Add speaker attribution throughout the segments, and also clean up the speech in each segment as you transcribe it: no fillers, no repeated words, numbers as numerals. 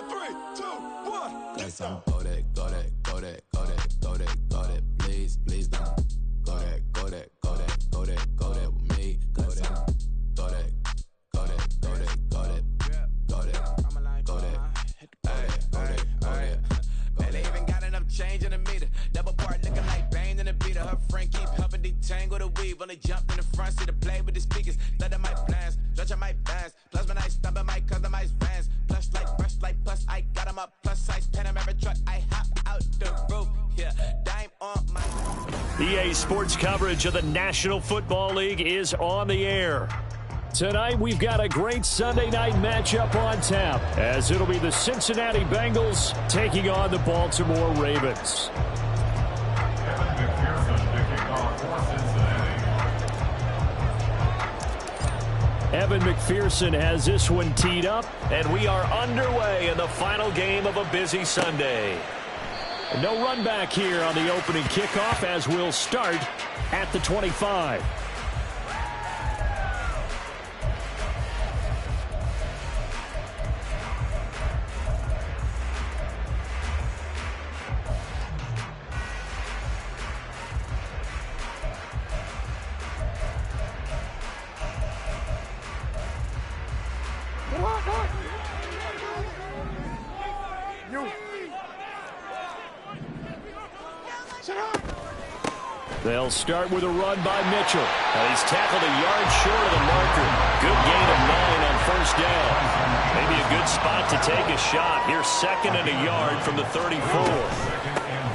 Speaker 1: on 3, 2, 1.
Speaker 2: Let's go. Go that, go that, go that, go that, go that, go that. Please, please don't. Go that, go that, go that, go that, go that with me. Go that, go that, go that, go that, go that, go that, go that.
Speaker 3: Man, they even got enough change in the meter. Double part looking like Bane in the beater. Her friend keep helping detangle the weave. Only jumped in the front seat to play with the speakers. Thunder my plans, stretch my fans. Plus when I stumble, I might customize fans. Plush like brush like plus I got them up. Plus size Panamera truck, I hop out the roof. Yeah, dime on my.
Speaker 4: EA Sports coverage of the National Football League is on the air. Tonight, we've got a great Sunday night matchup on tap, as it'll be the Cincinnati Bengals taking on the Baltimore Ravens. Evan McPherson has this one teed up, and we are underway in the final game of a busy Sunday. No run back here on the opening kickoff, as we'll start at the 25. They'll start with a run by Mitchell. He's tackled a yard short of the marker. Good gain of 9 on first down. Maybe a good spot to take a shot. Here's second and a yard from the 34.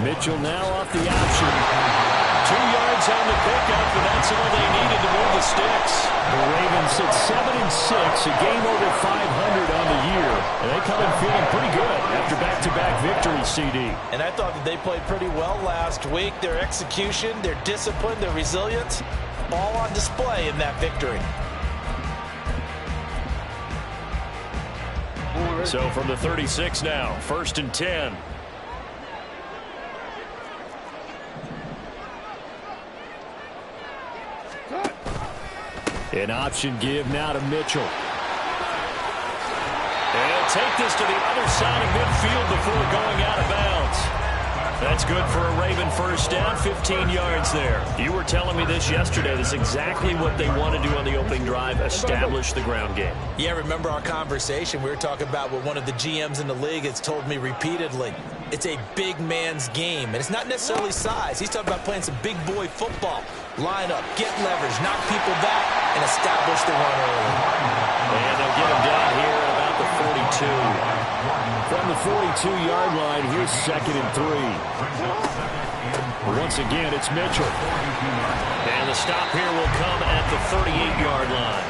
Speaker 4: Mitchell now off the option. 2 yards on the pickup, and that's all they needed to move the sticks. The Ravens sit 7-6, a game over 500 on the year. And they come in feeling pretty good after back-to-back victories, CD.
Speaker 5: And I thought that they played pretty well last week. Their execution, their discipline, their resilience, all on display in that victory.
Speaker 4: So from the 36 now, 1st and 10. An option give now to Mitchell. And take this to the other side of midfield before going out of bounds. That's good for a Raven first down, 15 yards there. You were telling me this yesterday. That's exactly what they want to do on the opening drive, establish the ground game.
Speaker 5: Yeah, remember our conversation. We were talking about what one of the GMs in the league has told me repeatedly. It's a big man's game, and it's not necessarily size. He's talking about playing some big boy football. Line up, get leverage, knock people back, and establish the run early.
Speaker 4: And they'll get him down here at about the 42. From the 42-yard line, here's 2nd and 3. Once again, it's Mitchell. And the stop here will come at the 38-yard line.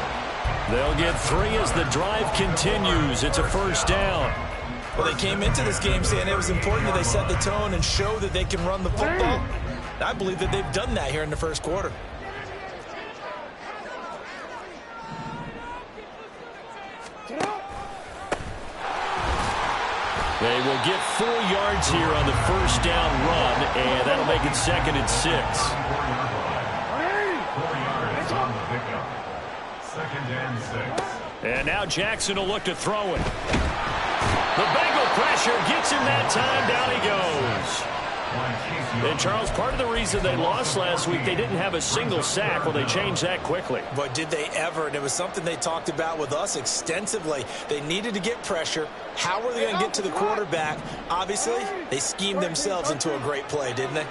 Speaker 4: They'll get 3 as the drive continues. It's a first down.
Speaker 5: Well, they came into this game saying it was important that they set the tone and show that they can run the football. I believe that they've done that here in the first quarter.
Speaker 4: They will get 4 yards here on the first down run, and that'll make it 2nd and 6.
Speaker 6: 4 yards on the pickup. 2nd and 6.
Speaker 4: And now Jackson will look to throw it. The Bengal pressure gets him that time. Down he goes. And, Charles, part of the reason they lost last week, they didn't have a single sack. Well, they changed that quickly.
Speaker 5: But did they ever? And it was something they talked about with us extensively. They needed to get pressure. How were they going to get to the quarterback? Obviously, they schemed themselves into a great play, didn't they?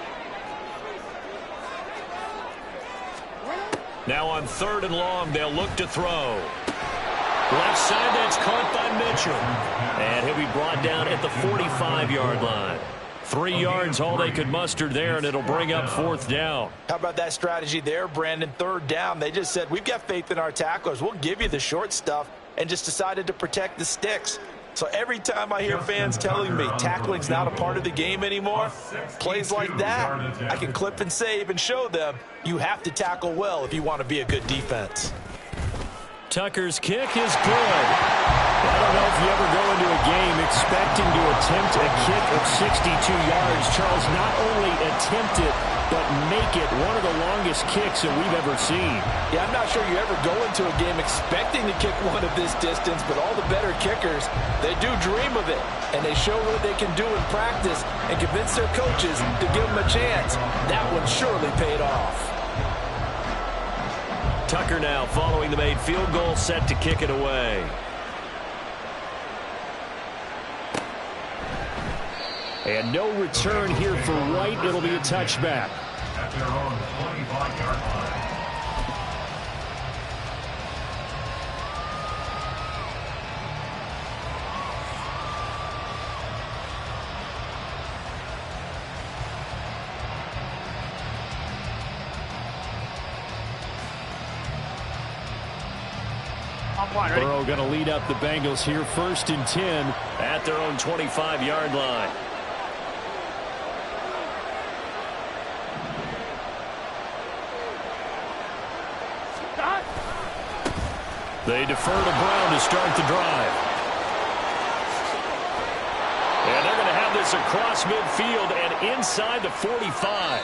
Speaker 4: Now on 3rd and long, they'll look to throw. Left side, that's caught by Mitchell. And he'll be brought down at the 45-yard line. 3 yards, all they could muster there, and it'll bring up 4th down.
Speaker 5: How about that strategy there, Brandon? 3rd down, they just said, we've got faith in our tacklers. We'll give you the short stuff, and just decided to protect the sticks. So every time I hear fans telling me tackling's not a part of the game anymore, plays like that, I can clip and save and show them you have to tackle well if you want to be a good defense.
Speaker 4: Tucker's kick is good. I don't know if you ever go into a game expecting to attempt a kick of 62 yards. Charles, not only attempt it, but make it one of the longest kicks that we've ever seen.
Speaker 5: Yeah, I'm not sure you ever go into a game expecting to kick one of this distance, but all the better kickers, they do dream of it, and they show what they can do in practice and convince their coaches to give them a chance. That one surely paid off.
Speaker 4: Tucker now following the made field goal, set to kick it away. And no return here for Wright. It'll be a touchback.
Speaker 6: At their own 25-yard line.
Speaker 4: Burrow going to lead up the Bengals here, 1st and 10 at their own 25-yard line. They defer to Brown to start the drive. And they're going to have this across midfield and inside the 45.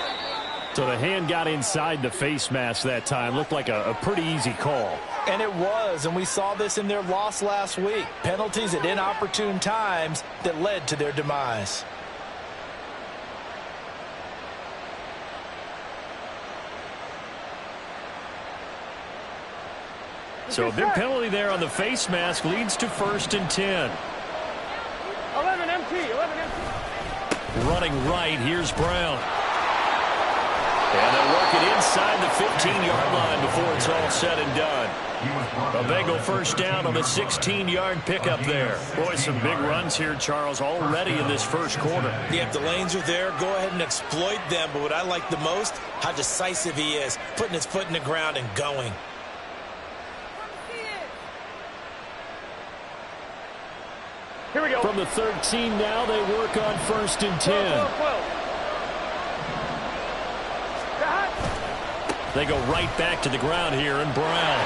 Speaker 4: So the hand got inside the face mask that time. Looked like a pretty easy call.
Speaker 5: And it was, and we saw this in their loss last week. Penalties at inopportune times that led to their demise.
Speaker 4: So a big penalty there on the face mask leads to 1st and 10.
Speaker 1: 11 MT, 11 MT.
Speaker 4: Running right, here's Brown. And they'll work it inside the 15-yard line before it's all said and done. A Bengal first down on the 16-yard pickup there. Boy, some big runs here, Charles, already in this first quarter.
Speaker 5: Yeah, if the lanes are there, go ahead and exploit them. But what I like the most, how decisive he is, putting his foot in the ground and going.
Speaker 1: Here we go.
Speaker 4: From the 13 now, they work on 1st and 10.
Speaker 1: 12.
Speaker 4: They go right back to the ground here, and Brown.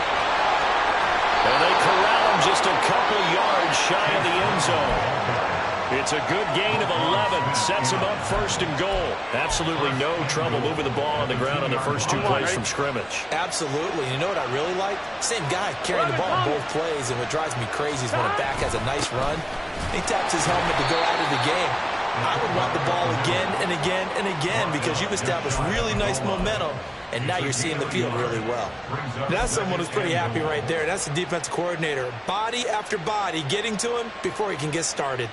Speaker 4: And they corral him just a couple yards shy of the end zone. It's a good gain of 11. Sets him up 1st and goal. Absolutely no trouble moving the ball on the ground on the first 2 plays from scrimmage.
Speaker 5: Absolutely. You know what I really like? Same guy carrying the ball in both plays, and what drives me crazy is when a back has a nice run, he taps his helmet to go out of the game. I would want the ball again and again and again because you've established really nice momentum, and now you're seeing the field really well. That's someone who's pretty happy right there. That's the defensive coordinator. Body after body getting to him before he can get started.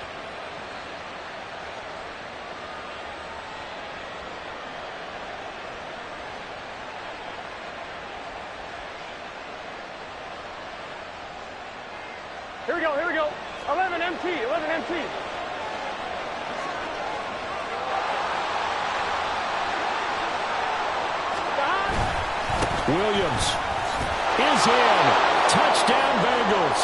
Speaker 1: Here we go, here we go. 11 MT, 11 MT.
Speaker 4: Williams is in. Touchdown, Bengals.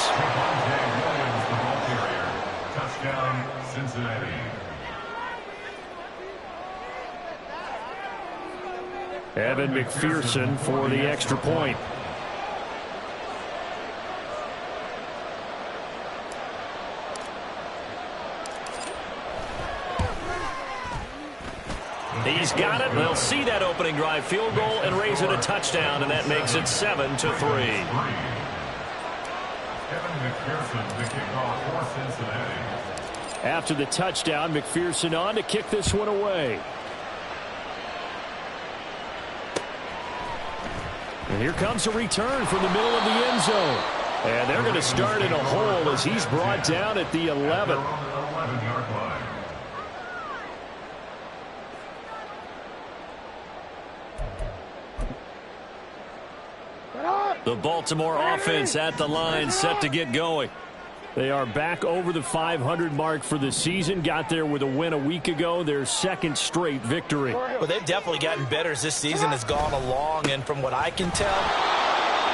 Speaker 6: Williams, the ball carrier. Touchdown, Cincinnati.
Speaker 4: Evan McPherson for the extra point. He's got it. They'll see that opening drive field goal and raise it a touchdown, and that makes it 7-3.
Speaker 6: Evan McPherson, the kickoff for Cincinnati.
Speaker 4: After the touchdown, McPherson on to kick this one away. And here comes a return from the middle of the end zone. And they're going to start in a hole as he's brought down at the 11.
Speaker 6: 11-yard line.
Speaker 4: The Baltimore offense at the line, set to get going. They are back over the 500 mark for the season. Got there with a win a week ago, their 2nd straight victory.
Speaker 5: Well, they've definitely gotten better as this season has gone along, and from what I can tell,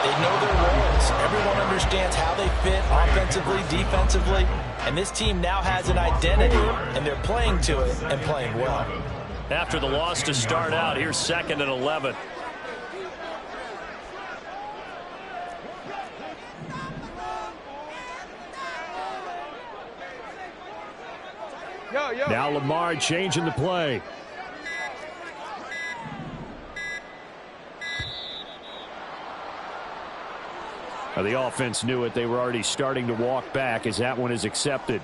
Speaker 5: they know their roles. Everyone understands how they fit offensively, defensively, and this team now has an identity, and they're playing to it and playing well.
Speaker 4: After the loss to start out, here's 2nd and 11. Now Lamar changing the play. The offense knew it. They were already starting to walk back as that one is accepted.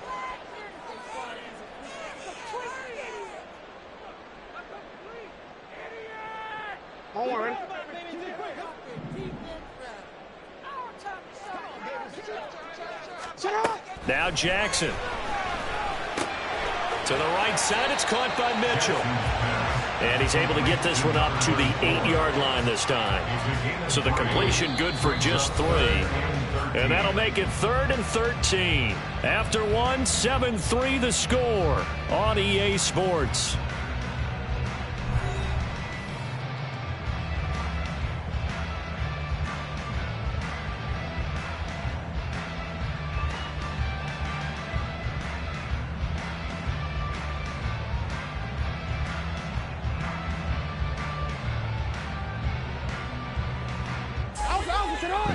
Speaker 4: Now Jackson. To the right side, it's caught by Mitchell. And he's able to get this one up to the 8-yard line this time. So the completion good for just 3. And that'll make it 3rd and 13. After one, 7-3 the score on EA Sports.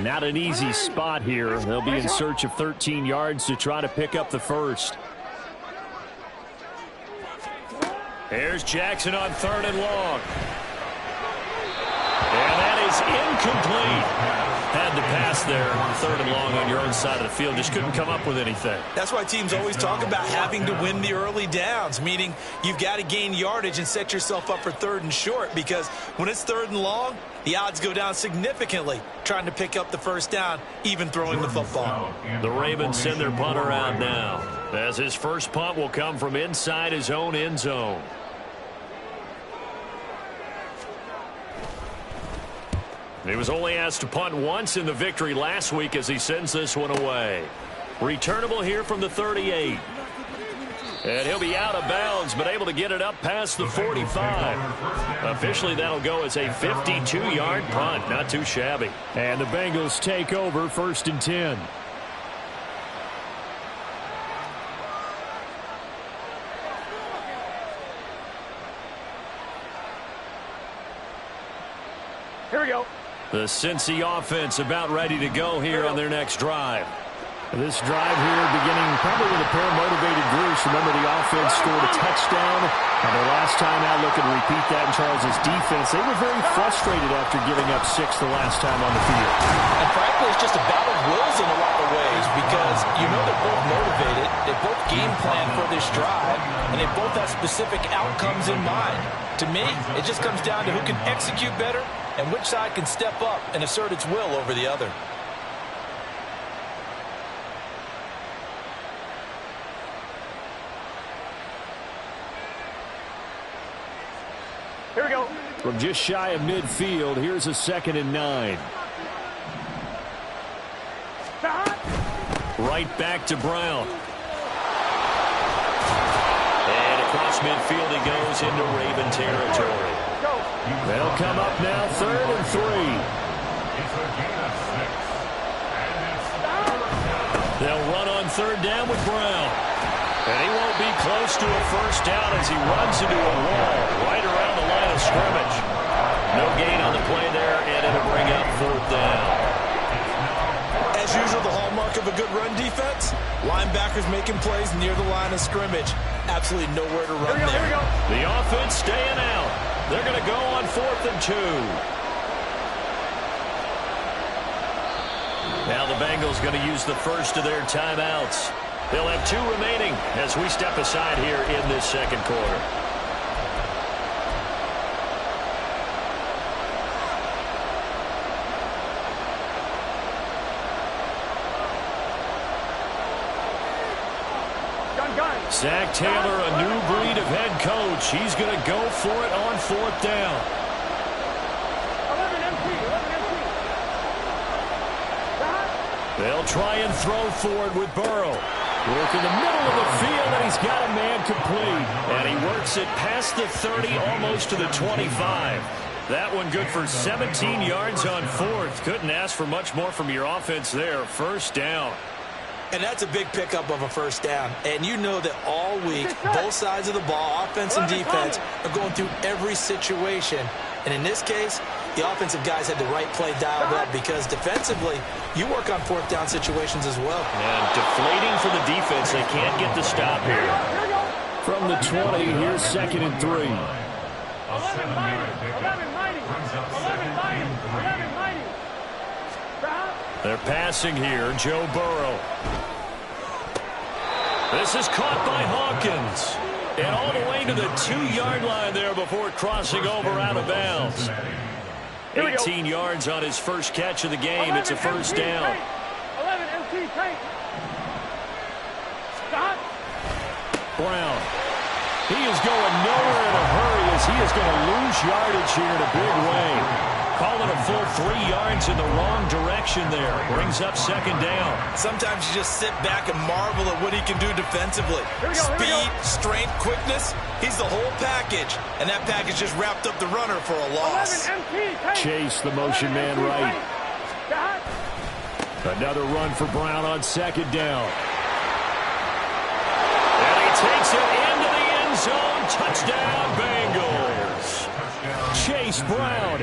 Speaker 4: Not an easy spot here. They'll be in search of 13 yards to try to pick up the first. Here's Jackson on 3rd and long. And that is incomplete. Had the pass there, 3rd and long on your own side of the field. Just couldn't come up with anything.
Speaker 5: That's why teams always talk about having to win the early downs, meaning you've got to gain yardage and set yourself up for 3rd and short, because when it's 3rd and long, the odds go down significantly trying to pick up the first down, even throwing the football.
Speaker 4: The Ravens send their punter out now, as his first punt will come from inside his own end zone. He was only asked to punt once in the victory last week as he sends this one away. Returnable here from the 38. And he'll be out of bounds, but able to get it up past the 45. Officially, that'll go as a 52-yard punt. Not too shabby. And the Bengals take over 1st and 10.
Speaker 1: Here we go.
Speaker 4: The Cincy offense about ready to go here on their next drive. This drive here beginning probably with a pair of motivated Bruce. Remember, the offense scored a touchdown. And their last time out, looking to repeat that in Charles' defense. They were very frustrated after giving up 6 the last time on the field.
Speaker 5: And frankly, it's just a battle of wills in a lot of ways, because you know they're both motivated. They both game plan for this drive, and they both have specific outcomes in mind. To me, it just comes down to who can execute better and which side can step up and assert its will over the other.
Speaker 1: Here we go.
Speaker 4: From just shy of midfield, here's a 2nd and 9. Right back to Brown. And across midfield he goes into Raven territory. They'll come up now 3rd and 3. They'll run on 3rd down with Brown. And he won't be close to a first down as he runs into a wall right around the line of scrimmage. No gain on the play there, and it'll bring up 4th down.
Speaker 5: As usual, the hallmark of a good run defense, linebackers making plays near the line of scrimmage. Absolutely nowhere to run there.
Speaker 1: Here we go.
Speaker 4: The offense staying out. They're going to go on 4th and 2. Now the Bengals going to use the first of their timeouts. They'll have 2 remaining as we step aside here in this 2nd quarter. Zach Taylor, a new breed of head coach. He's going to go for it on 4th down.
Speaker 1: 11 MT.
Speaker 4: They'll try and throw for it with Burrow. Work in the middle of the field, and he's got a man complete. And he works it past the 30, almost to the 25. That one good for 17 yards on 4th. Couldn't ask for much more from your offense there. 1st down.
Speaker 5: And that's a big pickup of a first down. And you know that all week, both sides of the ball, offense and defense, are going through every situation. And in this case, the offensive guys had the right play dialed up, because defensively, you work on 4th down situations as well.
Speaker 4: And deflating for the defense. They can't get the stop here. From the 20, here's 2nd and 3.
Speaker 1: 11 mighty. 11 mighty. 11 mighty. 11 mighty. Stop.
Speaker 4: They're passing here. Joe Burrow. This is caught by Hawkins. And all the way to the 2-yard line there before crossing over out of bounds. 18 yards on his first catch of the game. It's a first down.
Speaker 1: 11 MT tank. Stop.
Speaker 4: Brown. He is going nowhere in a hurry as he is going to lose yardage here in a big way. Calling a full 3 yards in the wrong direction there. Brings up 2nd down.
Speaker 5: Sometimes you just sit back and marvel at what he can do defensively. Speed, strength, quickness. He's the whole package. And that package just wrapped up the runner for a loss.
Speaker 1: 11 MT tank.
Speaker 4: Chase, the motion man right. Another run for Brown on 2nd down. And he takes it into the end zone. Touchdown, Bengals. Chase Brown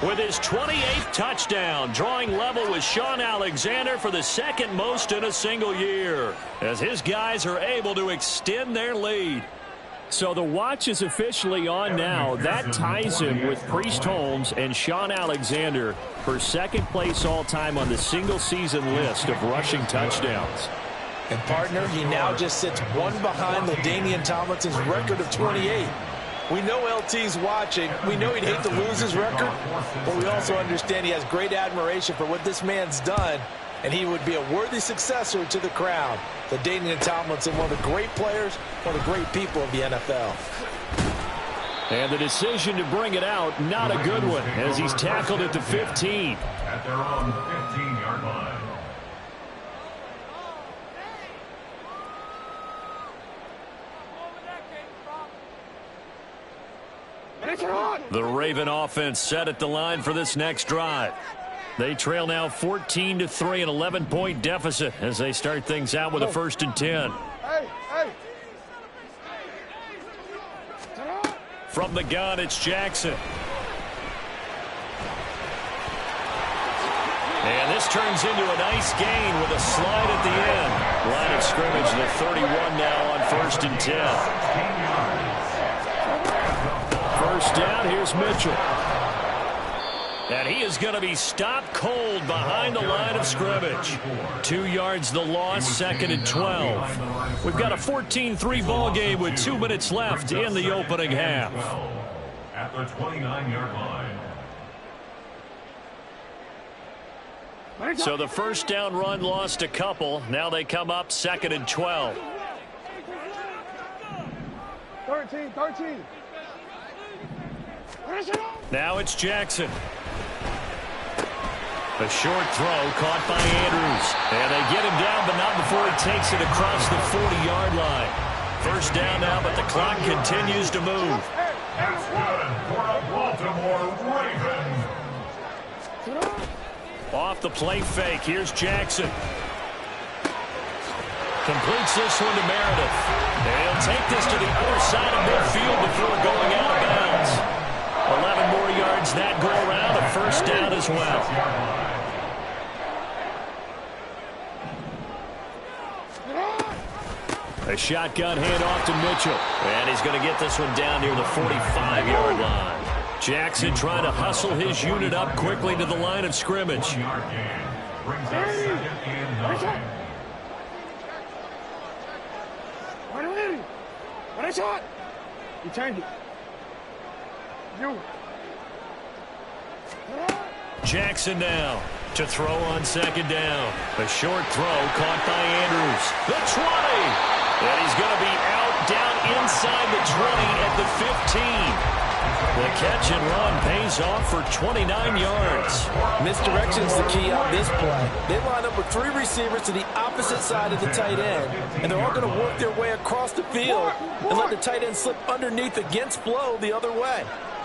Speaker 4: with his 28th touchdown, drawing level with Shaun Alexander for the 2nd most in a single year, as his guys are able to extend their lead. So the watch is officially on now. That ties him with Priest Holmes and Shaun Alexander for 2nd place all-time on the single-season list of rushing touchdowns.
Speaker 5: And, partner, he now just sits one behind LaDainian Tomlinson's record of 28. We know LT's watching. We know he'd hate to lose his record, but we also understand he has great admiration for what this man's done, and he would be a worthy successor to the crown. LaDainian Tomlinson, one of the great players, one of the great people of the NFL.
Speaker 4: And the decision to bring it out, not a good one, as he's tackled at the 15.
Speaker 6: At their own 15-yard line.
Speaker 4: The Raven offense set at the line for this next drive. They trail now 14-3, an 11-point deficit as they start things out with a 1st and 10. From the gun, it's Jackson. And this turns into a nice gain with a slide at the end. Line of scrimmage, the 31 now on 1st and 10. First down, here's Mitchell. And he is going to be stopped cold behind the line of scrimmage. 2 yards the loss, 2nd and 12. We've got a 14-3 ball game with 2 minutes left in the opening half.
Speaker 6: At the 29-yard line.
Speaker 4: So the first down run lost a couple. Now they come up 2nd and 12.
Speaker 1: 13.
Speaker 4: Now it's Jackson. A short throw caught by Andrews. And they get him down, but not before he takes it across the 40-yard line. First down now, but the clock continues to move.
Speaker 6: That's good for a Baltimore Raven.
Speaker 4: Off the play fake, here's Jackson. Completes this one to Meredith. And he'll take this to the other side of midfield before going out of bounds. 11 more yards that go around, a first down as well. A shotgun handoff to Mitchell. And he's going to get this one down near the 45-yard line. Jackson trying to hustle his unit up quickly to the line of scrimmage.
Speaker 6: Brings us 2nd and 9.
Speaker 1: What a shot! You change it.
Speaker 4: Jackson now to throw on 2nd down. A short throw caught by Andrews. The 20. And he's going to be out down inside the 20 at the 15. The catch and run pays off for 29 yards.
Speaker 5: Misdirection's the key on this play. They line up with 3 receivers to the opposite side of the tight end, and they're all going to work their way across the field and let the tight end slip underneath against flow the other way.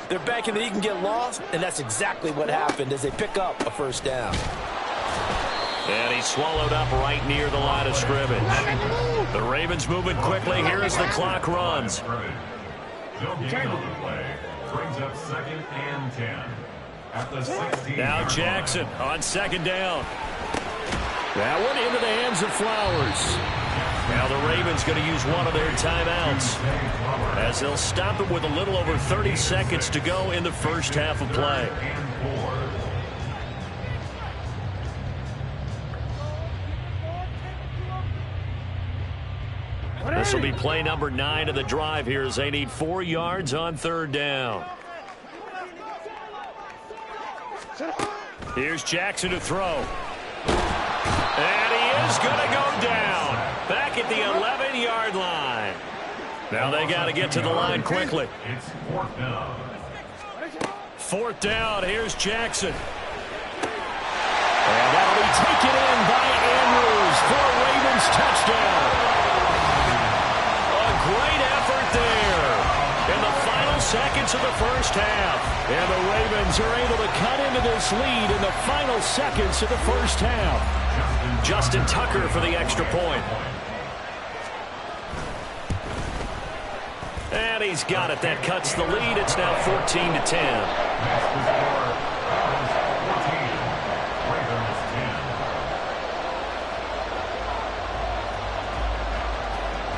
Speaker 5: They're banking that he can get lost, and that's exactly what happened as they pick up a first down.
Speaker 4: And he's swallowed up right near the line of scrimmage. The Ravens moving quickly here as the clock runs.
Speaker 6: They'll gain on the play. Brings up 2nd and 10. At the 16.
Speaker 4: Now Jackson on 2nd down. That one into the hands of Flowers. Now the Ravens going to use one of their timeouts as they'll stop it with a little over 30 seconds to go in the first half of play. This will be play number 9 of the drive here as they need 4 yards on third down. Here's Jackson to throw. And he is going to go down. Back at the 11-yard line. Now they got to get to the line quickly.
Speaker 6: It's fourth down.
Speaker 4: Fourth down. Here's Jackson. And that'll be taken in by Andrews for a Ravens touchdown. Great effort there in the final seconds of the first half. And the Ravens are able to cut into this lead in the final seconds of the first half. Justin Tucker for the extra point. And he's got it. That cuts the lead. It's now 14-10.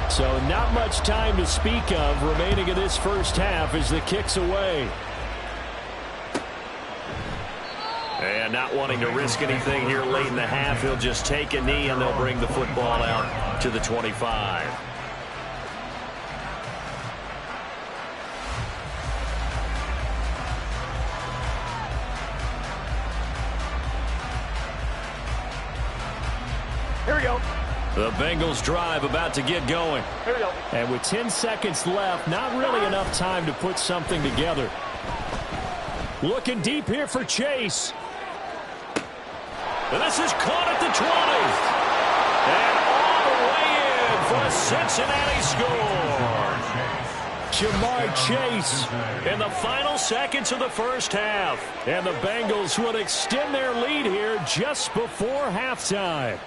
Speaker 4: So not much time to speak of remaining in this first half as the kick's away. And not wanting to risk anything here late in the half, he'll just take a knee and they'll bring the football out to the 25.
Speaker 1: Here we go.
Speaker 4: The Bengals drive about to get going.
Speaker 1: Here we go.
Speaker 4: And with 10 seconds left, not really enough time to put something together. Looking deep here for Chase. And this is caught at the 20. And all the way in for a Cincinnati score. Jamar Chase in the final seconds of the first half. And the Bengals would extend their lead here just before halftime.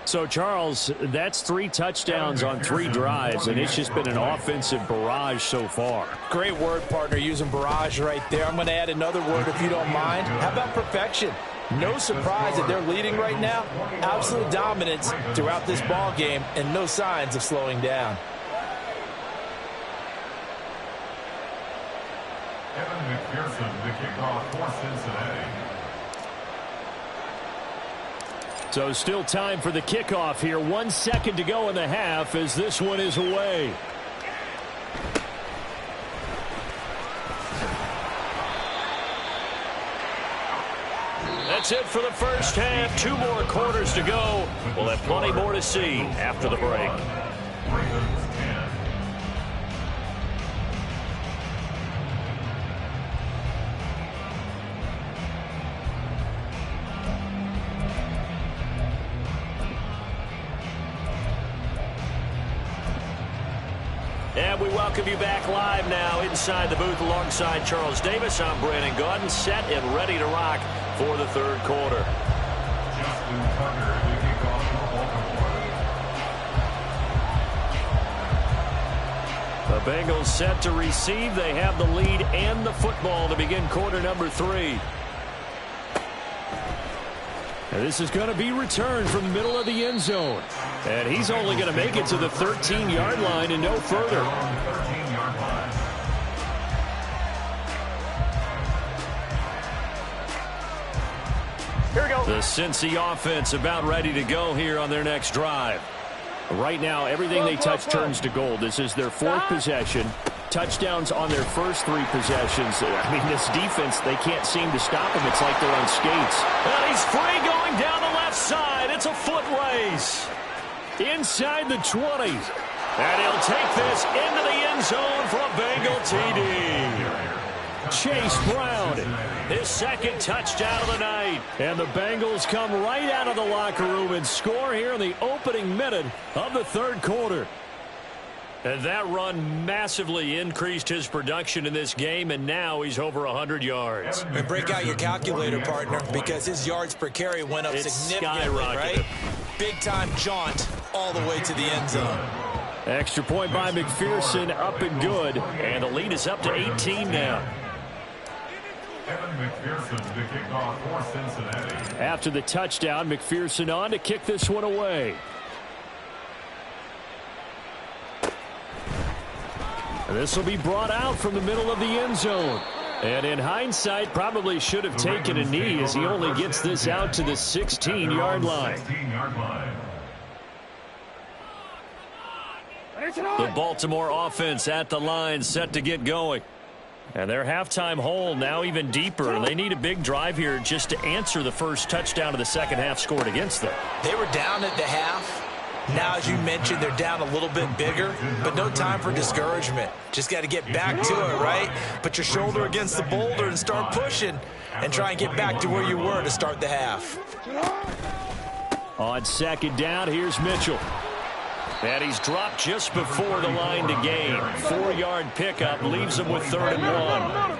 Speaker 4: So, Charles, that's 3 touchdowns on 3 drives, and it's just been an offensive barrage so far.
Speaker 5: Great word, partner, using barrage right there. I'm going to add another word if you don't mind. How about perfection? No surprise that they're leading right now. Absolute dominance throughout this ball game and no signs of slowing down.
Speaker 6: Evan McPherson, the kickoff for Cincinnati.
Speaker 4: So still time for the kickoff here. 1 second to go in the half as this one is away. That's it for the first half. 2 more quarters to go. We'll have plenty more to see after the break. And we welcome you back live now inside the booth alongside Charles Davis. I'm Brandon Gaudin, set and ready to rock for the third quarter.
Speaker 6: Justin Tucker, the kickoff for Baltimore.
Speaker 4: The Bengals set to receive. They have the lead and the football to begin quarter number 3. And this is going to be returned from the middle of the end zone. And he's only going to make it to the 13-yard line and no further.
Speaker 1: Here we go.
Speaker 4: The Cincy offense about ready to go here on their next drive. Right now, everything they touch turns to gold. This is their 4th possession. Touchdowns on their first 3 possessions. I mean, this defense, they can't seem to stop them. It's like they're on skates. And he's free going down the left side. It's a foot race. Inside the 20. And he'll take this into the end zone for a Bengal TD. Chase Brown, his 2nd touchdown of the night. And the Bengals come right out of the locker room and score here in the opening minute of the third quarter. And that run massively increased his production in this game, and now he's over 100 yards.
Speaker 5: And break out your calculator, partner, because his yards per carry went up significantly, right? Big-time jaunt all the way to the end zone.
Speaker 4: Extra point by McPherson, up and good. And the lead is up to 18 now.
Speaker 6: Evan McPherson, the kickoff for Cincinnati.
Speaker 4: After the touchdown, McPherson on to kick this one away. This will be brought out from the middle of the end zone. And in hindsight, probably should have taken a knee as he only gets this out to the 16-yard line. The Baltimore offense at the line, set to get going. And their halftime hole now even deeper. They need a big drive here just to answer the first touchdown of the second half scored against them.
Speaker 5: They were down at the half. Now, as you mentioned, they're down a little bit bigger, but no time for discouragement. Just got to get back to it, right? Put your shoulder against the boulder and start pushing and try and get back to where you were to start the half.
Speaker 4: On second down, here's Mitchell. And he's dropped just before the line to gain. 4-yard pickup leaves him with 3rd and 1.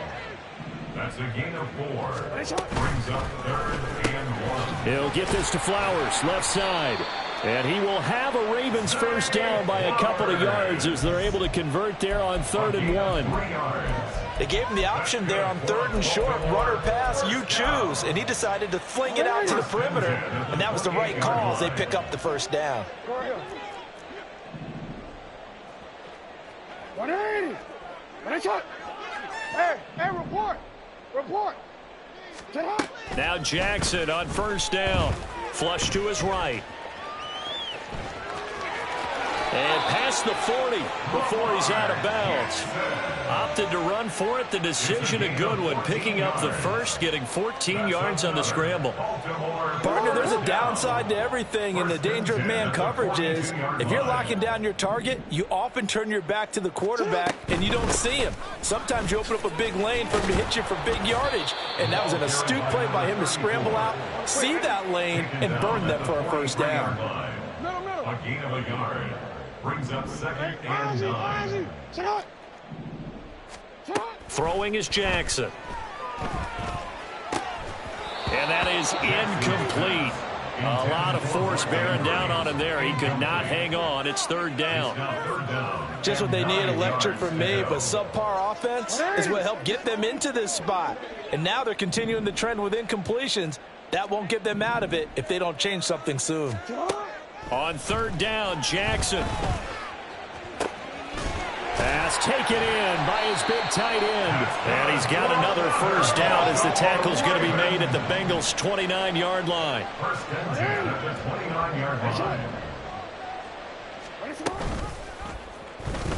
Speaker 6: That's a gain of 4. Brings up 3rd and 1.
Speaker 4: He'll get this to Flowers, left side. And he will have a Ravens first down by a couple of yards as they're able to convert there on 3rd and 1.
Speaker 5: They gave him the option there on 3rd and short, run or pass, you choose. And he decided to fling it out to the perimeter, and that was the right call as they pick up the first down.
Speaker 1: 180. Hey, report.
Speaker 4: Now Jackson on first down. Flush to his right. And past the 40 before he's out of bounds. Opted to run for it. The decision a good one. Picking up the first, getting 14 yards on the scramble.
Speaker 5: Partner, there's a downside to everything, and the danger of man coverage is if you're locking down your target, you often turn your back to the quarterback and you don't see him. Sometimes you open up a big lane for him to hit you for big yardage, and that was an astute play by him to scramble out, see that lane, and burn them for a first down.
Speaker 6: A gain of a yard. Brings up 2nd and 9.
Speaker 4: Throwing is Jackson. And that is incomplete. A lot of force bearing down on him there. He could not hang on. It's 3rd down.
Speaker 5: Just what they need, a lecture from me, but subpar offense is what helped get them into this spot. And now they're continuing the trend with incompletions. That won't get them out of it if they don't change something soon.
Speaker 4: On 3rd down, Jackson. Pass taken in by his big tight end. And he's got another first down as the tackle's going to be made at the Bengals' 29-yard line.
Speaker 6: First and 10 at the 29-yard line.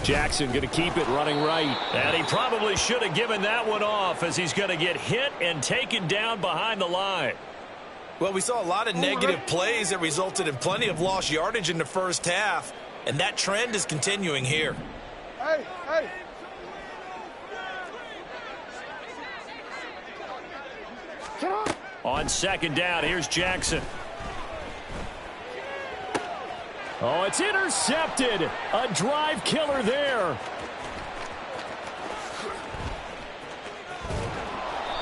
Speaker 4: Jackson going to keep it running right. And he probably should have given that one off as he's going to get hit and taken down behind the line.
Speaker 5: Well, we saw a lot of negative plays that resulted in plenty of lost yardage in the first half, and that trend is continuing here.
Speaker 1: Hey.
Speaker 4: On second down, here's Jackson. Oh, it's intercepted. A drive killer there.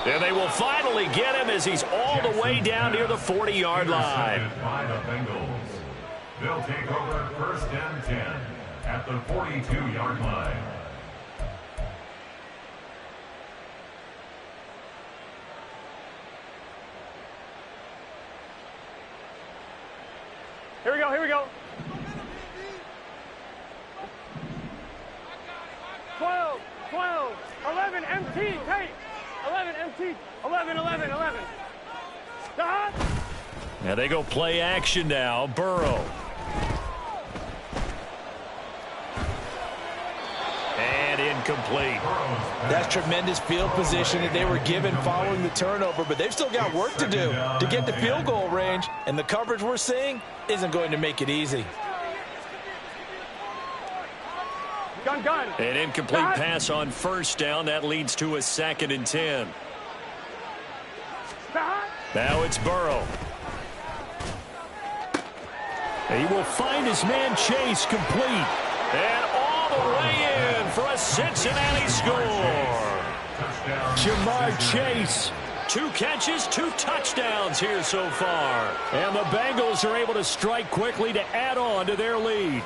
Speaker 4: And they will finally get him as he's all the way down near the 40-yard line.
Speaker 6: By the Bengals. They'll take over 1st and 10 at the 42-yard line.
Speaker 1: Here we go. 12, 11, MT, hey. 11, MT, 11. Dot.
Speaker 4: Now they go play action now. Burrow. And incomplete.
Speaker 5: That's tremendous field position that they were given following the turnover, but they've still got work to do to get to field goal range, and the coverage we're seeing isn't going to make it easy.
Speaker 1: Gun.
Speaker 4: An incomplete pass on first down. That leads to a 2nd and 10. Now it's Burrow. He will find his man Chase complete. And all the way in for a Cincinnati score. Jamar Chase. 2 catches, 2 touchdowns here so far. And the Bengals are able to strike quickly to add on to their lead.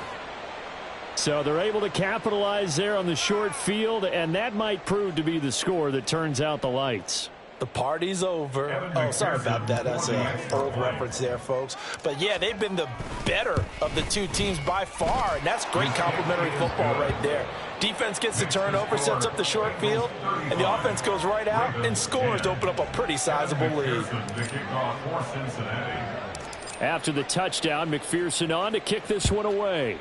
Speaker 4: So they're able to capitalize there on the short field, and that might prove to be the score that turns out the lights.
Speaker 5: The party's over. Oh, sorry about that. That's an old reference there, folks. But, yeah, they've been the better of the two teams by far, and that's great complimentary football right there. Defense gets the turnover, sets up the short field, and the offense goes right out and scores to open up a pretty sizable lead.
Speaker 4: After the touchdown, McPherson on to kick this one away.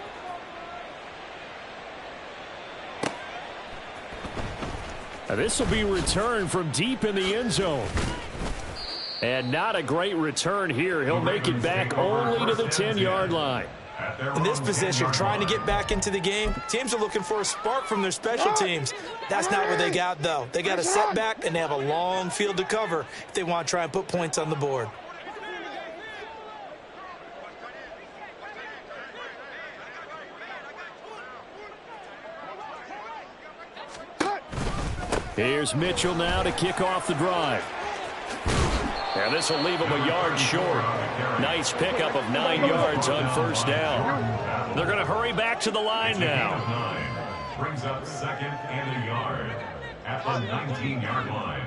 Speaker 4: Now this will be returned from deep in the end zone. And not a great return here. He'll make it back only to the 10-yard line.
Speaker 5: In this position, trying to get back into the game, teams are looking for a spark from their special teams. That's not what they got, though. They got a setback, and they have a long field to cover if they want to try and put points on the board.
Speaker 4: Here's Mitchell now to kick off the drive. And this will leave him a yard short. Nice pickup of 9 yards on first down. They're going to hurry back to the line now.
Speaker 6: Brings up second and a yard at the 19-yard line.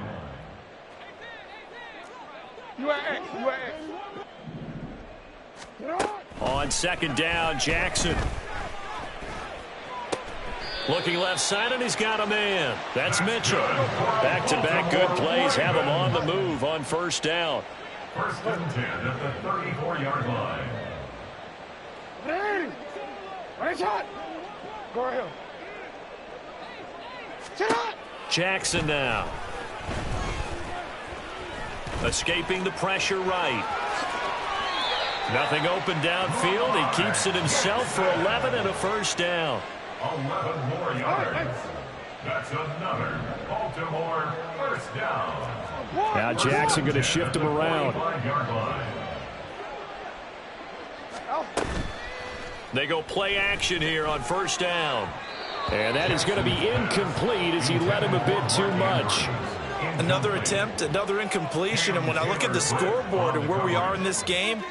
Speaker 4: On second down, Jackson. Looking left side, and he's got a man. That's Mitchell. Back-to-back good plays have him on the move on first down.
Speaker 6: First and 10 at the 34-yard line.
Speaker 1: Right shot. Go ahead.
Speaker 4: Jackson now. Escaping the pressure right. Nothing open downfield. He keeps it himself for 11 and a first down.
Speaker 6: 11 more yards. That's another Baltimore first down.
Speaker 4: Now Jackson going to shift him around. They go play action here on first down. And that is going to be incomplete as he led him a bit too much.
Speaker 5: Another attempt, another incompletion. And when I look at the scoreboard and where we are in this game,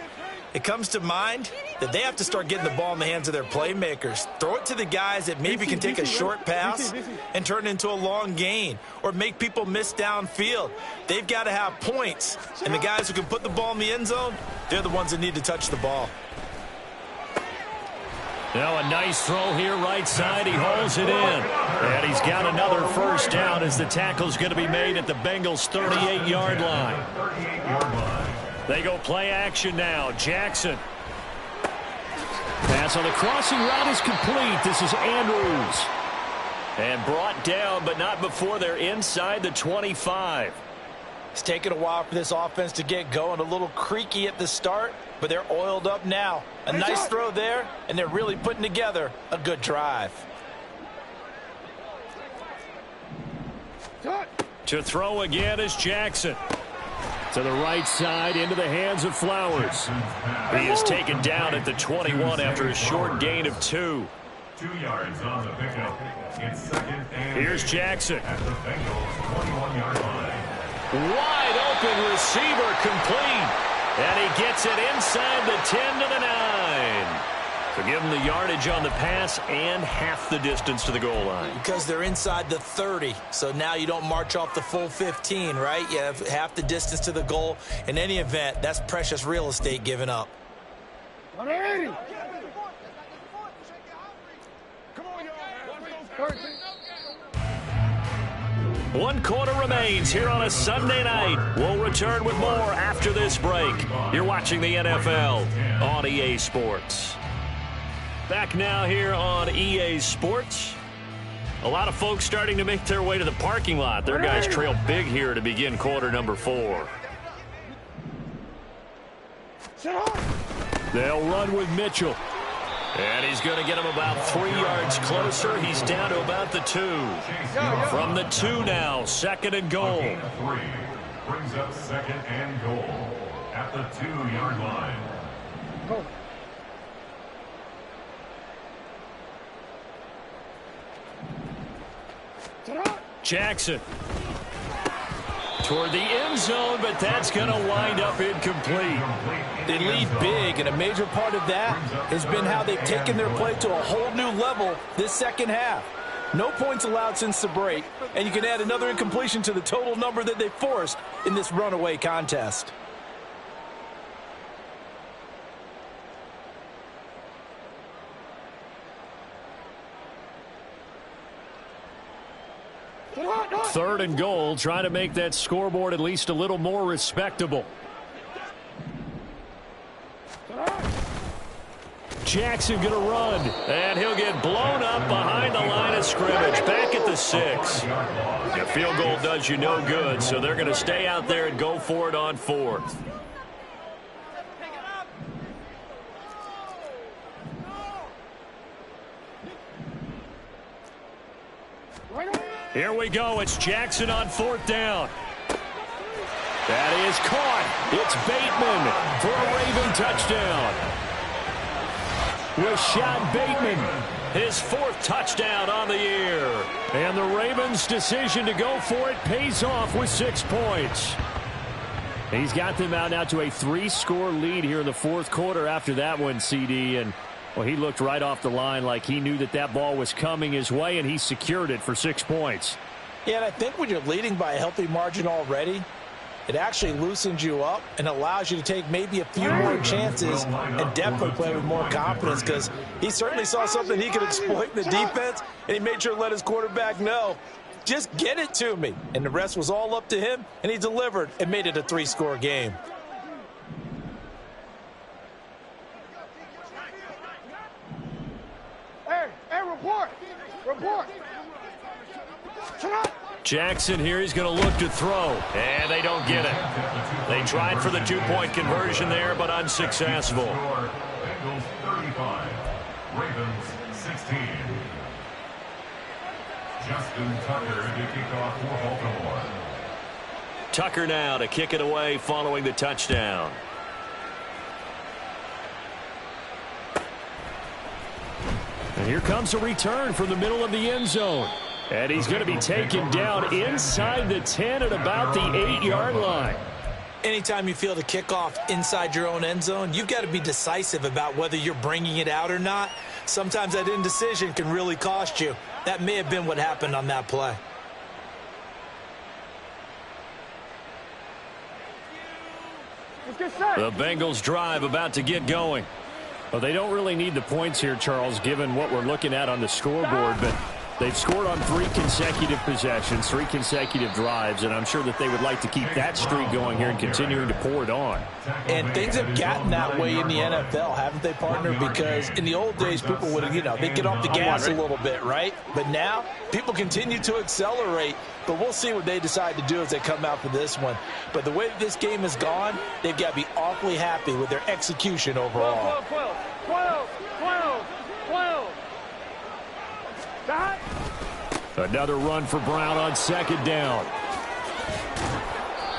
Speaker 5: it comes to mind that they have to start getting the ball in the hands of their playmakers. Throw it to the guys that maybe can take a short pass and turn it into a long gain or make people miss downfield. They've got to have points. And the guys who can put the ball in the end zone, they're the ones that need to touch the ball.
Speaker 4: Now a nice throw here right side. He holds it in. And he's got another first down as the tackle's going to be made at the Bengals' 38-yard line. They go play action now. Jackson. Pass on the crossing route is complete. This is Andrews. And brought down, but not before they're inside the 25.
Speaker 5: It's taken a while for this offense to get going. A little creaky at the start, but they're oiled up now. A nice throw there, and they're really putting together a good drive.
Speaker 4: To throw again is Jackson. To the right side, into the hands of Flowers. He is taken down at the 21 after a short gain of 2.
Speaker 6: 2 yards on the pickup. It's second and
Speaker 4: Here's Jackson.
Speaker 6: at the Bengals' 21-yard line.
Speaker 4: Wide open receiver complete. And he gets it inside the 10 to the 9. So give him the yardage on the pass and half the distance to the goal line.
Speaker 5: Because they're inside the 30, so now you don't march off the full 15, right? You have half the distance to the goal. In any event, that's precious real estate given up.
Speaker 1: 180.
Speaker 4: One quarter remains here on a Sunday night. We'll return with more after this break. You're watching the NFL on EA Sports. Back now here on EA Sports. A lot of folks starting to make their way to the parking lot. Their guys trail big here to begin quarter number 4. They'll run with Mitchell. And he's going to get him about 3 yards closer. He's down to about the 2. From the 2 now, second and goal.
Speaker 6: A gain of 3 brings up second and goal at the 2-yard line.
Speaker 4: Jackson. Toward the end zone, but that's going to wind up incomplete.
Speaker 5: They lead big, and a major part of that has been how they've taken their play to a whole new level this second half. No points allowed since the break, and you can add another incompletion to the total number that they forced in this runaway contest.
Speaker 4: Third and goal, trying to make that scoreboard at least a little more respectable. Jackson going to run, and he'll get blown up behind the line of scrimmage, back at the 6. The field goal does you no good, so they're going to stay out there and go for it on 4th. Here we go. It's Jackson on 4th down. That is caught. It's Bateman for a Raven touchdown. Rashad Bateman, his 4th touchdown on the year. And the Ravens' decision to go for it pays off with 6 points. He's got them out now to a 3-score lead here in the 4th quarter after that one, CD. And well, he looked right off the line like he knew that that ball was coming his way, and he secured it for 6 points.
Speaker 5: Yeah, and I think when you're leading by a healthy margin already, it actually loosens you up and allows you to take maybe a few more chances and definitely play with more confidence, because he certainly saw something he could exploit in the defense, and he made sure to let his quarterback know, just get it to me. And the rest was all up to him, and he delivered and made it a 3-score game.
Speaker 1: Report.
Speaker 4: Jackson here, he's going to look to throw, and they don't get it. They tried for the 2-point conversion there, but unsuccessful.
Speaker 6: Bengals 35, Ravens 16. Justin Tucker to kick off for Baltimore.
Speaker 4: Tucker now to kick it away following the touchdown. And here comes a return from the middle of the end zone. And he's going to be taken down inside the 10 at about the 8-yard line.
Speaker 5: Anytime you feel the kickoff inside your own end zone, you've got to be decisive about whether you're bringing it out or not. Sometimes that indecision can really cost you. That may have been what happened on that play.
Speaker 4: The Bengals drive about to get going. Well, they don't really need the points here, Charles, given what we're looking at on the scoreboard, but they've scored on 3 consecutive possessions, 3 consecutive drives, and I'm sure that they would like to keep that streak going here and continuing to pour it on.
Speaker 5: And things have gotten that way in the NFL, haven't they, partner? Because in the old days, people would, they'd get off the gas a little bit, right? But now, people continue to accelerate, but we'll see what they decide to do as they come out for this one. But the way that this game has gone, they've got to be awfully happy with their execution overall.
Speaker 1: 12.
Speaker 4: Another run for Brown on 2nd down.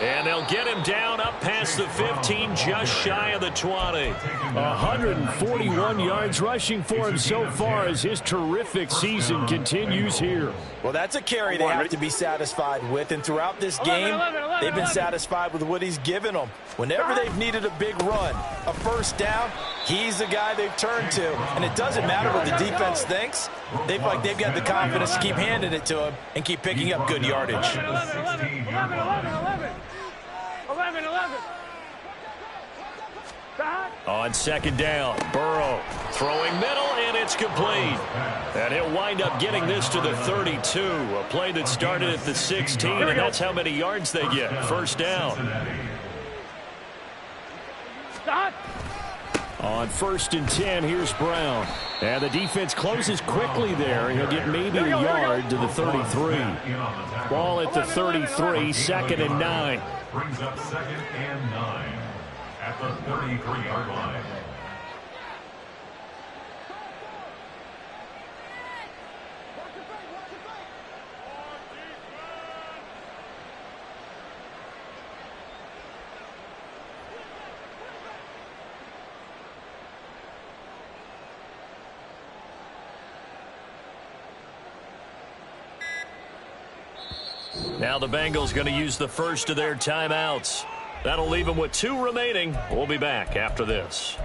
Speaker 4: And they'll get him down up past the 15, just shy of the 20. 141 yards rushing for him so far as his terrific season continues here.
Speaker 5: Well, that's a carry they have to be satisfied with, and throughout this game, they've been satisfied with what he's given them. Whenever they've needed a big run, a first down, he's the guy they've turned to. And it doesn't matter what the defense thinks. They feel like they've got the confidence to keep handing it to him and keep picking up good yardage.
Speaker 1: 11.
Speaker 4: On 2nd down, Burrow throwing middle, and it's complete. And he'll wind up getting this to the 32, a play that started at the 16, and that's how many yards they get. First down. On 1st and 10, here's Brown. And the defense closes quickly there. He'll get maybe a yard to the 33. Ball at the 33, 2nd and 9.
Speaker 6: Brings up 2nd and 9 at the 33-yard line.
Speaker 4: Now the Bengals going to use the first of their timeouts. That'll leave them with 2 remaining. We'll be back after this.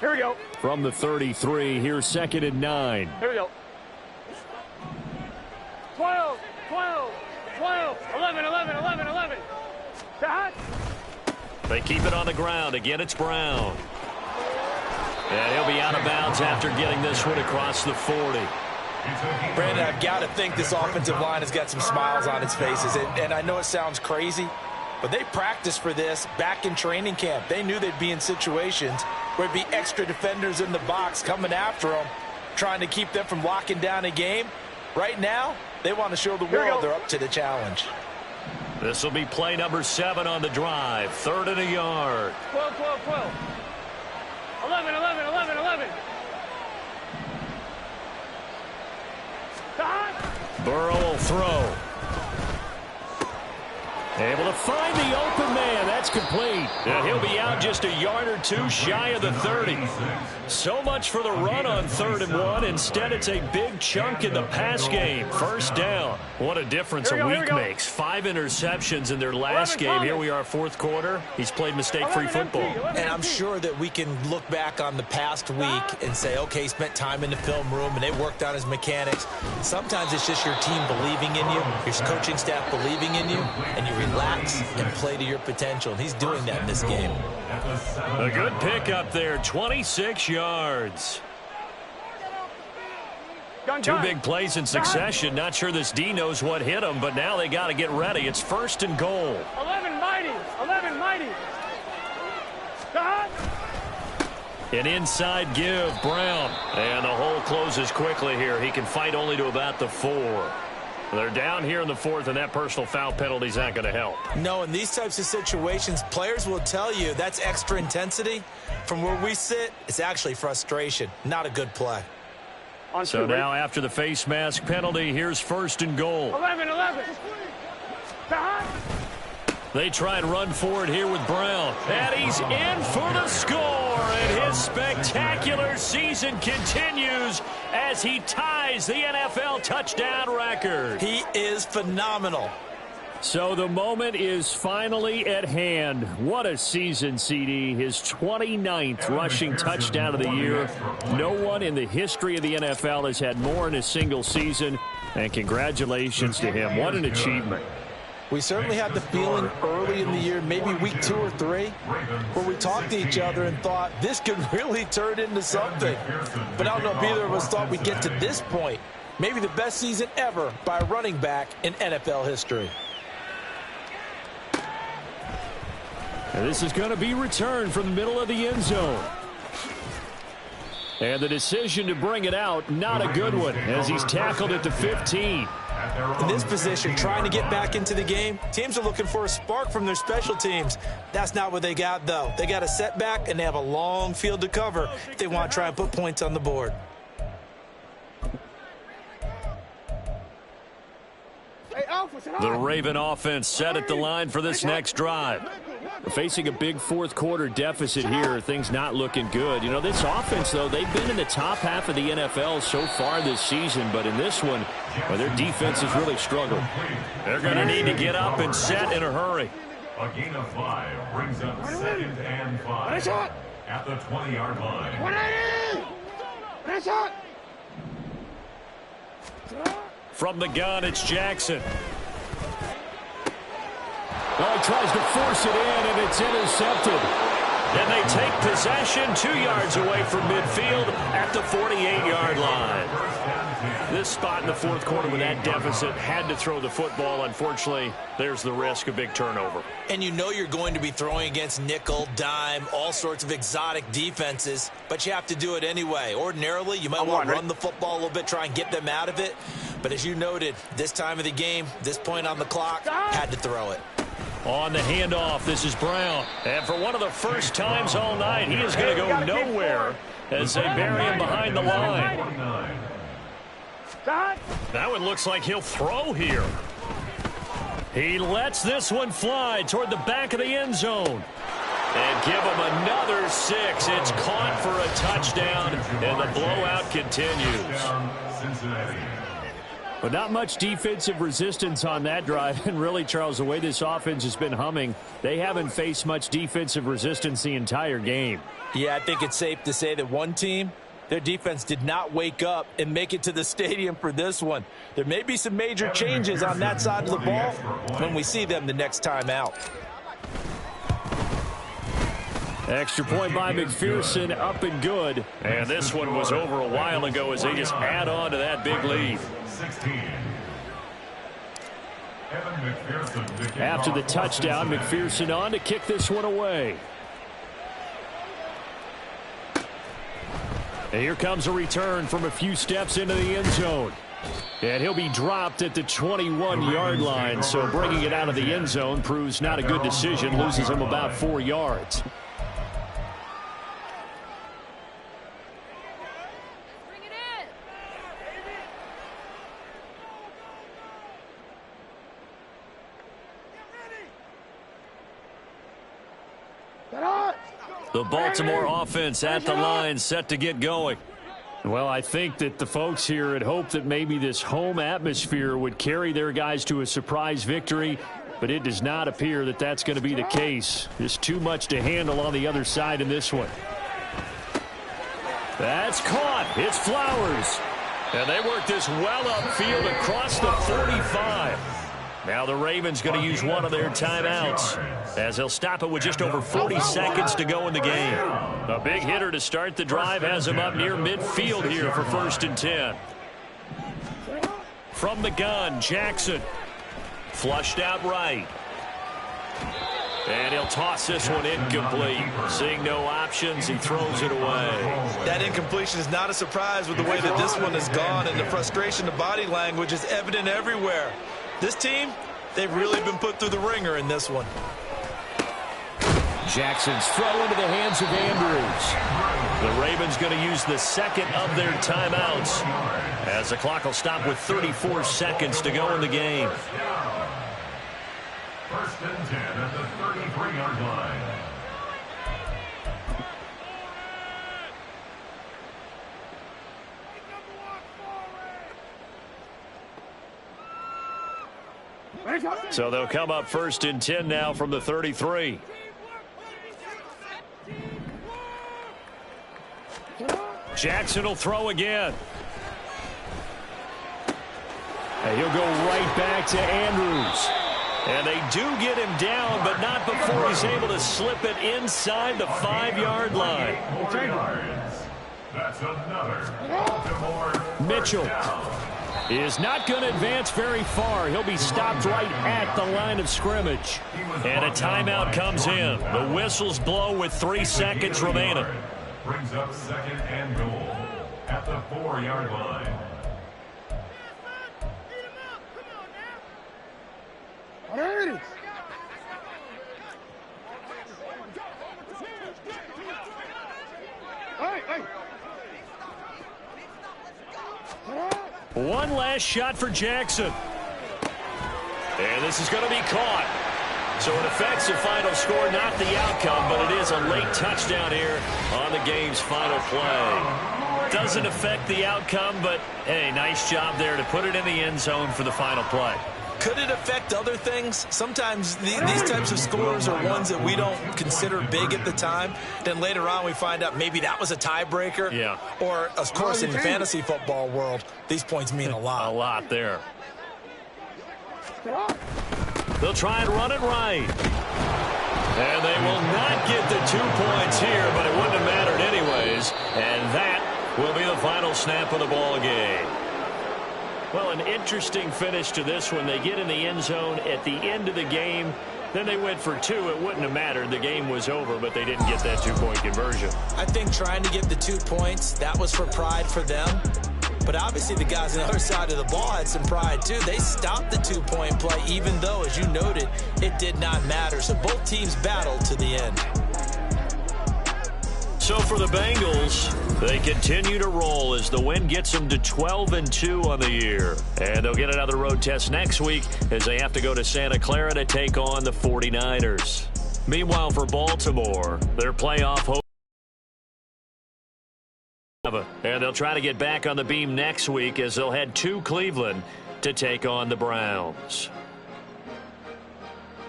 Speaker 1: Here we go.
Speaker 4: From the 33, here's 2nd and 9.
Speaker 1: Here we go. 12, 12, 12, 11, 11, 11, 11. Hot.
Speaker 4: They keep it on the ground. Again, it's Brown. And he'll be out of bounds after getting this one across the 40.
Speaker 5: Brandon, I've got to think this offensive line has got some smiles on its faces. And I know it sounds crazy, but they practiced for this back in training camp. They knew they'd be in situations where it'd be extra defenders in the box coming after them, trying to keep them from locking down a game. Right now, they want to show the world they're up to the challenge.
Speaker 4: This will be play number 7 on the drive. 3rd and a yard.
Speaker 1: 12, 12, 12. 11, 11, 11, 11.
Speaker 4: Burrow will throw. Able to find the open man. That's complete. And he'll be out just a yard or two shy of the 30. So much for the run on 3rd and 1. Instead, it's a big chunk in the pass game. First down. What a difference a week makes. 5 interceptions in their last game. Here we are, 4th quarter. He's played mistake-free football.
Speaker 5: And I'm sure that we can look back on the past week and say, okay, he spent time in the film room and they worked on his mechanics. Sometimes it's just your team believing in you, your coaching staff believing in you, and you relax and play to your potential. And he's doing that in this game.
Speaker 4: A good pickup there, 26 yards. 2 big plays in succession. Not sure this D knows what hit him, but now they got to get ready. It's 1st and goal.
Speaker 1: 11 mighty. 11 mighty.
Speaker 4: An inside give, Brown. And the hole closes quickly here. He can fight only to about the 4. They're down here in the 4th, and that personal foul penalty is not going to help.
Speaker 5: No, in these types of situations, players will tell you that's extra intensity. From where we sit, it's actually frustration. Not a good play.
Speaker 4: So now after the face mask penalty, here's 1st and goal.
Speaker 1: 11, 11.
Speaker 4: They try and run forward here with Brown. And he's in for the score. And his spectacular season continues as he ties the NFL touchdown record.
Speaker 5: He is phenomenal.
Speaker 4: So the moment is finally at hand. What a season, CD. His 29th rushing touchdown of the year. No one in the history of the NFL has had more in a single season. And congratulations to him. What an achievement.
Speaker 5: We certainly had the feeling early in the year, maybe week 2 or 3, where we talked to each other and thought this could really turn into something. But I don't know if either of us thought we'd get to this point. Maybe the best season ever by a running back in NFL history.
Speaker 4: And this is going to be returned from the middle of the end zone. And the decision to bring it out, not a good one, as he's tackled at the 15.
Speaker 5: In this position, trying to get back into the game, teams are looking for a spark from their special teams. That's not what they got, though. They got a setback, and they have a long field to cover if they want to try and put points on the board.
Speaker 4: The Raven offense set at the line for this next drive. We're facing a big 4th quarter deficit here. Things not looking good. You know, this offense, though, they've been in the top half of the NFL so far this season. But in this one, well, their defense has really struggled. They're going to need to get up and set in a hurry.
Speaker 6: A gain of 5 brings up 2nd and 5 at the 20-yard line.
Speaker 1: 180!
Speaker 4: From the gun, it's Jackson. Oh, he tries to force it in, and it's intercepted. And they take possession 2 yards away from midfield at the 48-yard line. This spot in the 4th quarter with that deficit had to throw the football. Unfortunately, there's the risk of big turnover.
Speaker 5: And you know you're going to be throwing against nickel, dime, all sorts of exotic defenses, but you have to do it anyway. Ordinarily, you might want to run the football a little bit, try and get them out of it. But as you noted, this time of the game, this point on the clock, had to throw it.
Speaker 4: On the handoff, this is Brown. And for one of the first times all night, he is going to go nowhere as they bury him behind the line. That one looks like he'll throw here. He lets this one fly toward the back of the end zone. And give him another 6. It's caught for a touchdown, and the blowout continues. But not much defensive resistance on that drive. And really, Charles, the way this offense has been humming, they haven't faced much defensive resistance the entire game.
Speaker 5: Yeah, I think it's safe to say that one team, their defense did not wake up and make it to the stadium for this one. There may be some major changes on that side of the ball when we see them the next time out.
Speaker 4: Extra point by McPherson, up and good. And this one was over a while ago as they just add on to that big lead.
Speaker 6: 16. Evan McPherson.
Speaker 4: After the touchdown, McPherson on to kick this one away. And here comes a return from a few steps into the end zone. And he'll be dropped at the 21-yard line. So bringing it out of the end zone proves not a good decision. Loses him about 4 yards. The Baltimore offense at the line, set to get going. Well, I think that the folks here had hoped that maybe this home atmosphere would carry their guys to a surprise victory, but it does not appear that that's going to be the case. Just too much to handle on the other side in this one. That's caught. It's Flowers. And they work this well upfield across the 45. Now the Ravens going to use one of their timeouts as they'll stop it with just over 40 seconds to go in the game. A big hitter to start the drive has him up near midfield here for 1st and 10. From the gun, Jackson. Flushed out right. And he'll toss this one incomplete. Seeing no options, he throws it away.
Speaker 5: That incompletion is not a surprise with the way that this one has gone, and the frustration, the body language is evident everywhere. This team, they've really been put through the ringer in this one.
Speaker 4: Jackson's throw into the hands of Andrews. The Ravens going to use the second of their timeouts as the clock will stop with 34 seconds to go in the game.
Speaker 6: 1st and 10 at the 33-yard line.
Speaker 4: So they'll come up 1st and 10 now from the 33. Jackson will throw again. And he'll go right back to Andrews. And they do get him down, but not before he's able to slip it inside the 5-yard line.
Speaker 6: 4 yards. That's another Baltimore.
Speaker 4: Mitchell is not going to advance very far. He'll be stopped right at the line of scrimmage. And a timeout comes in. The whistles blow with 3 seconds remaining.
Speaker 6: Brings up 2nd and goal at the 4-yard line.
Speaker 4: One last shot for Jackson. And this is going to be caught. So it affects the final score, not the outcome, but it is a late touchdown here on the game's final play. Doesn't affect the outcome, but, hey, nice job there to put it in the end zone for the final play.
Speaker 5: Could it affect other things? Sometimes these types of scores are ones that we don't consider big at the time. Then later on we find out maybe that was a tiebreaker.
Speaker 4: Yeah.
Speaker 5: Or, of course, in the fantasy football world, these points mean a lot.
Speaker 4: A lot there. They'll try and run it right. And they will not get the 2 points here, but it wouldn't have mattered anyways. And that will be the final snap of the ball game. Well, an interesting finish to this one. They get in the end zone at the end of the game. Then they went for 2. It wouldn't have mattered. The game was over, but they didn't get that 2-point conversion.
Speaker 5: I think trying to get the 2 points, that was for pride for them. But obviously the guys on the other side of the ball had some pride too. They stopped the 2-point play, even though, as you noted, it did not matter. So both teams battled to the end.
Speaker 4: So for the Bengals, they continue to roll as the win gets them to 12-2 on the year. And they'll get another road test next week as they have to go to Santa Clara to take on the 49ers. Meanwhile, for Baltimore, their playoff hope. And they'll try to get back on the beam next week as they'll head to Cleveland to take on the Browns.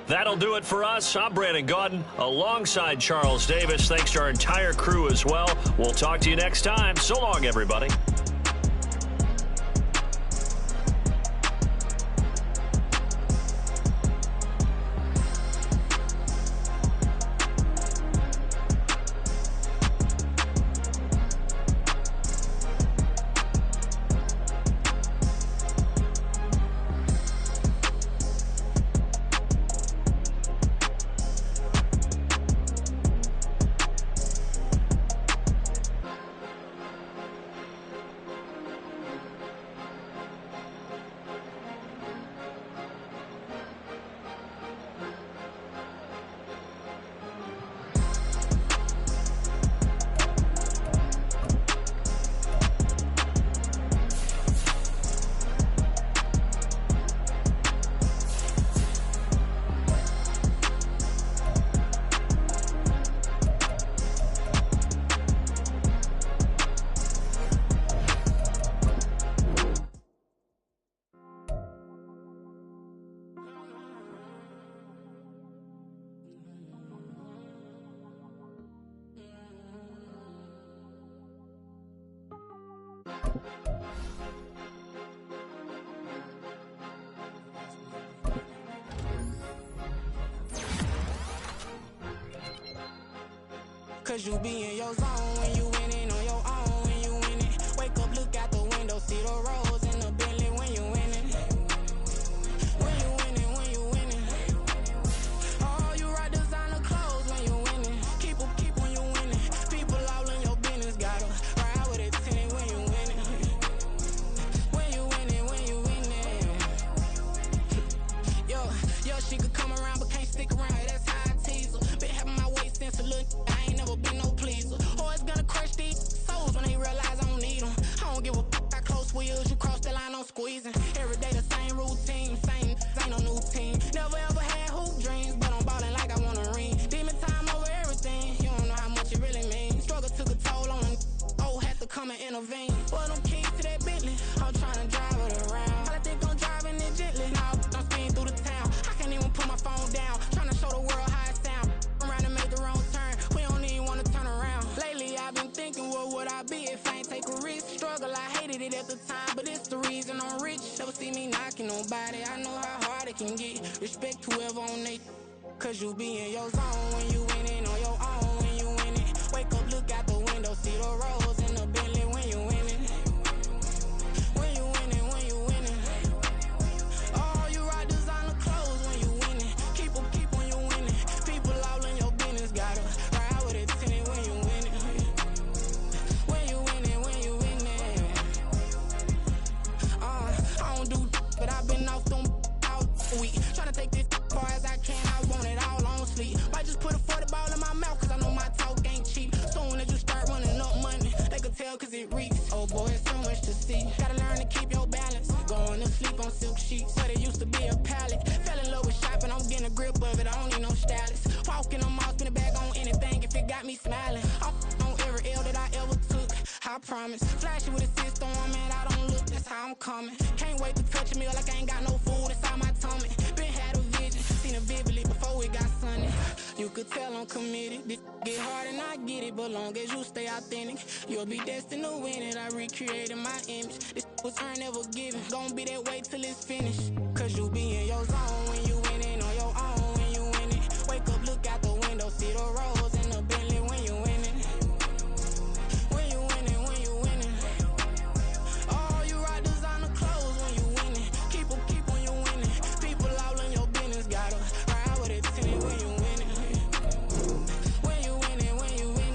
Speaker 4: That'll do it for us. I'm Brandon Gaudin alongside Charles Davis. Thanks to our entire crew as well. We'll talk to you next time. So long, everybody.
Speaker 7: Cause you be in your zone when you winning on your own when you winning. Wake up, look out the window, see the rose in the Bentley when you winning. When you winning, when you winning. Oh, you rock designer clothes when you winning. Keep when you winning. People all in your business, gotta ride with it tinted when you winning. When you winning, when you winning. Yo, she could come around but can't stick around, that's how I tease her. Been having my waist since a little, I ain't never been no pleaser. Always gonna crush these souls when they realize I don't need them. I don't give a f***, I close wheels, you cross the line, I'm squeezing. Every day the same routine, same, ain't no new team. Never ever had hoop dreams, but I'm ballin' like I wanna ring. Demon time over everything, you don't know how much it really means. Struggle took a toll on them, oh, had to come and intervene. Well, them keys to that Bentley, I'm tryna drive it around. I think I'm driving it gently, now I'm speeding through the town. I can't even put my phone down, tryna show the world how it sound. Around and make the wrong turn, we don't even wanna turn around. Lately I've been thinking, what would I be if I ain't take a risk? Struggle, I hated it at the time, but it's the reason I'm rich. Never see me knocking nobody, I know how hard it can get. Respect whoever on they, cause you be in your zone when you winning on your own when you winning. Wake up, look out the window, see the rose in the Bentley when you winning. When you winning, when you winning. Oh, you rock designer clothes when you winning. Keep when you winning. People all in your business, gotta ride with it tinted when you winning. When you winning, when you winning. I don't do, but I've been off them all week. Tryna take this far as I can, I want it all on sleep. Might just put a 40 ball in my mouth, cause I know my talk ain't cheap. Soon as you start running up money, they could tell cause it reeks. Oh boy, it's so much to see. Gotta learn to keep your balance. Going to sleep on silk sheets, but it used to be a pallet. Fell in love with shopping, I'm getting a grip of it, I don't need no stylist. Walking on mouth, spin it back on anything if it got me smiling. I'm on every L that I ever took, I promise. Flashy with a system on, man, I don't look, that's how I'm coming. Can't wait to touch a meal like I ain't got no food inside my tummy. Been had a vision, seen it vividly before it got sunny. You could tell I'm committed, this get hard and I get it, but long as you stay authentic, you'll be destined to win it. I recreated my image, this was earned, never given. Gonna be that way till it's finished, cause you be in your zone when you winning on your own when you winning. Wake up, look out the window, see the rose in the Bentley when you winning. When you winning, when you winning. Oh, you rock designer clothes when you winning. Keep when you winning. People all in your business, gotta ride with it tinted when you winning. When you winning, when you winning.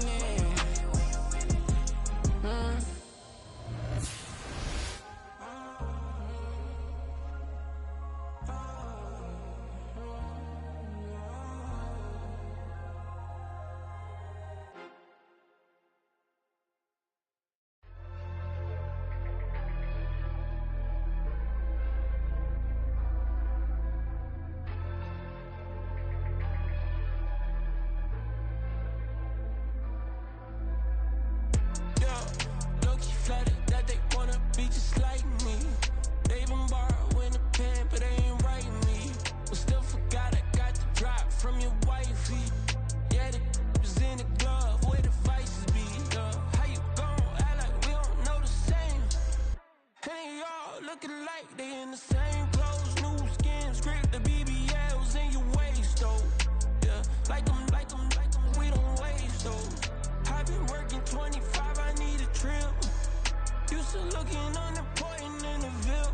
Speaker 7: Used to looking unimportant in the Ville.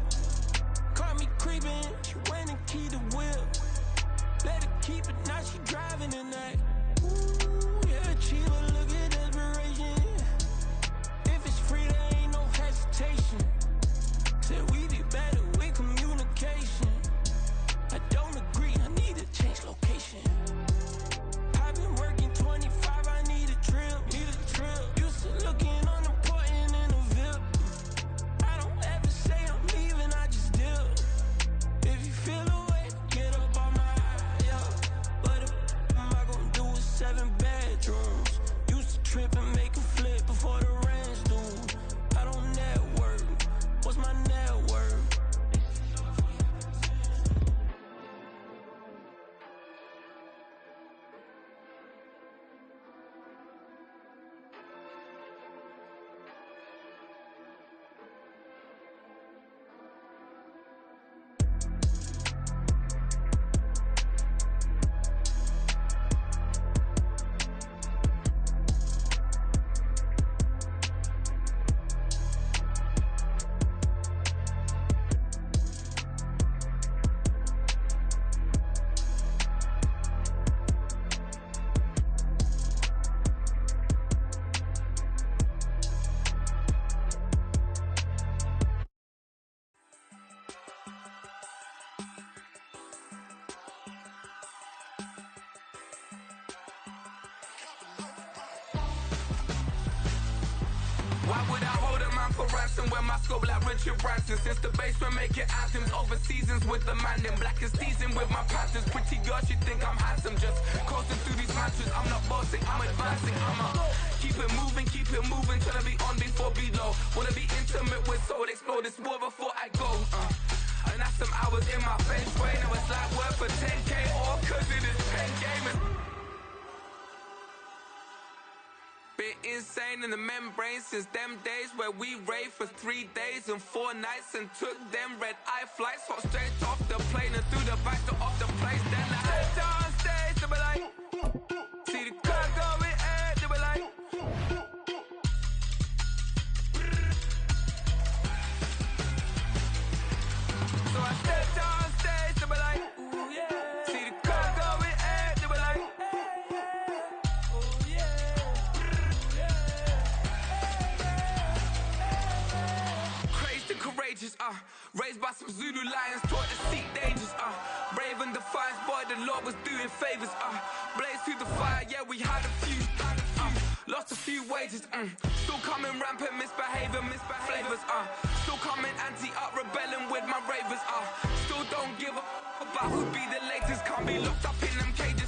Speaker 7: Caught me creeping, she went and keyed the wheel. Let her keep it, now she driving tonight. Ooh, yeah, achiever, look at desperation. If it's free, there ain't no hesitation. Said we be better with communication. I don't agree, I need to change location. I've been working 25, I need a drill, Used to looking unimportant in the Ville. I don't ever say I'm leaving, I just deal. If you feel away, get up on my yeah. What am I gonna do with 7 bedrooms? Used to trip and make a flip before the rent's due. I don't network, what's my net worth?
Speaker 3: Why would I hold a man for ransom when my scope like Richard Branson? Since the basement making anthems over seasons with the man in black is teasing with my Panthers. Pretty girl, she think I'm handsome. Just coasting through these mantras. I'm not bossing, I'm advancing. I'ma keep it moving till I be on before below. Wanna be intimate with soul, explore this war before I go. And that's some hours in my bench way. Now it's like work for 10K all cause it is pen gaming. Been insane in the membrane since them days where we raved for 3 days and 4 nights and took them red-eye flights. Hot straight off the plane and through the back door of the place. Then I stepped on stage, they were like, see the crowd going air, they were like, so I stepped on stage, they were like, ooh yeah, see the crowd going air, they were like, courageous, raised by some Zulu lions, taught to seek dangers, brave and defiant, boy, the Lord was doing favors, blaze through the fire, yeah, we had a few, lost a few wages, still coming rampant, misbehaving, flavors, still coming anti-up, rebelling with my ravers, still don't give a about who be the latest, can't be locked up in them cages.